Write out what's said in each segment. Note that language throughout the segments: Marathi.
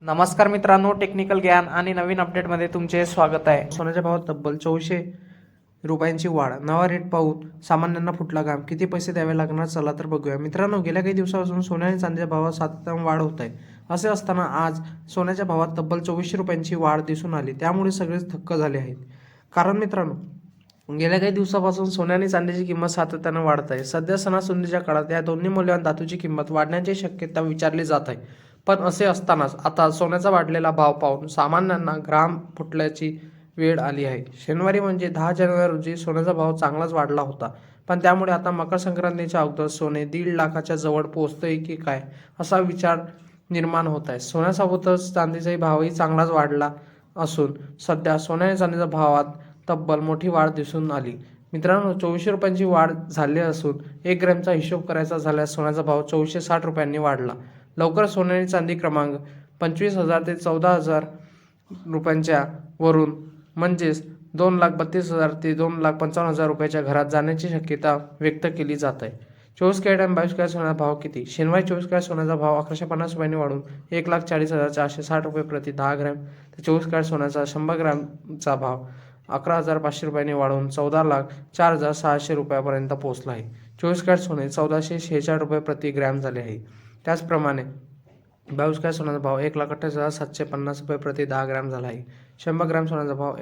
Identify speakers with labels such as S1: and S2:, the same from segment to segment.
S1: नमस्कार मित्रांनो, टेक्निकल ज्ञान आणि नवीन अपडेटमध्ये तुमचे स्वागत आहे. सोन्याच्या भावात तब्बल 400 रुपयांची वाढ. नवा रेट पाहून सामान्यांना फुटला घाम. किती पैसे द्यावे लागणार चला तर बघूया. मित्रांनो, गेल्या काही दिवसापासून सोन्या आणि चांदीच्या भावात सातत्याने वाढ होत आहे. असे असताना आज सोन्याच्या भावात तब्बल 2400 रुपयांची वाढ दिसून आली. त्यामुळे सगळेच थक्क झाले आहेत. कारण मित्रांनो, गेल्या काही दिवसापासून सोने आणि चांदीची किंमत सातत्याने वाढत आहे. सध्या सणासुदीच्या काळात या दोन्ही मौल्यवान धातूची किंमत वाढण्याची शक्यता विचारली जात आहे. पण असे असतानाच आता सोन्याचा वाढलेला भाव पाहून सामान्यांना घाम फुटल्याची वेळ आली आहे. शनिवारी म्हणजे 10 जानेवारी रोजी सोन्याचा भाव चांगलाच वाढला होता. पण त्यामुळे आता मकर संक्रांतीच्या अगोदर सोने 1.5 लाखाच्या जवळ पोहोचतंय की काय असा विचार निर्माण होत आहे. सोन्यासोबतच चांदीचाही भावही चांगलाच वाढला असून सध्या सोन्या आणि चांदीच्या भावात तब्बल मोठी वाढ दिसून आली. मित्रांनो, 2400 रुपयांची वाढ झाली असून 1 ग्रॅमचा हिशोब करायचा झाल्यास सोन्याचा भाव 460 रुपयांनी वाढला. लवकर सोने आणि चांदी क्रमांक 25,000 ते 14,000 रुपयांच्या वरून म्हणजेच 2,32,000 ते 2,55,000 रुपयाच्या घरात जाण्याची शक्यता व्यक्त केली जात आहे. 24 कॅरेट आणि 22 कॅरेट सोन्याचा भाव किती? शनिवारी 24 कॅरेट सोन्याचा भाव 1150 रुपयांनी वाढून 1,40,460 रुपये प्रति 10 ग्रॅम तर 24 कॅरेट सोन्याचा 100 ग्रॅमचा भाव 11,500 रुपयांनी वाढून 14,04,600 रुपयापर्यंत पोहोचला आहे. 24 कॅरेट सोने 1,446 रुपये प्रति ग्रॅम झाले आहे. त्याचप्रमाणे 22 कॅरेट सोन्याचा भाव 1,28,750 रुपये प्रति 10 ग्रॅम झाला आहे. 100 ग्रॅम सोन्याचा भाव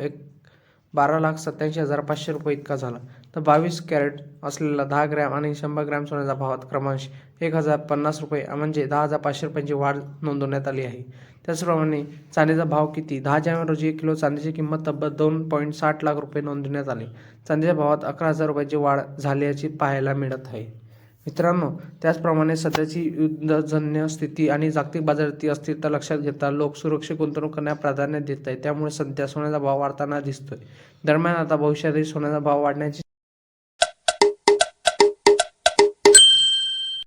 S1: 12,87,500 रुपये इतका झाला. तर 22 कॅरेट असलेला 10 ग्रॅम आणि 100 ग्रॅम सोन्याचा भावात क्रमांश 1,050 रुपये म्हणजे 10,500 रुपयांची वाढ नोंदवण्यात आली आहे. त्याचप्रमाणे चांदीचा भाव किती? 10 जानेवारी रोजी 1 किलो चांदीची किंमत तब्बल 2.60 लाख रुपये नोंदवण्यात आली. चांदीच्या भावात 11,000 रुपयांची वाढ झाल्याची पाहायला मिळत आहे. मित्रांनो, त्याचप्रमाणे सध्याची युद्धजन्य स्थिती आणि जागतिक बाजारातील अस्थिरता लक्षात घेता लोक सुरक्षित गुंतवणूक करण्यास प्राधान्य देत आहेत. त्यामुळे सध्या सोन्याचा भाव वाढताना दिसतोय. दरम्यान आता भविष्यातही सोन्याचा भाव वाढण्याची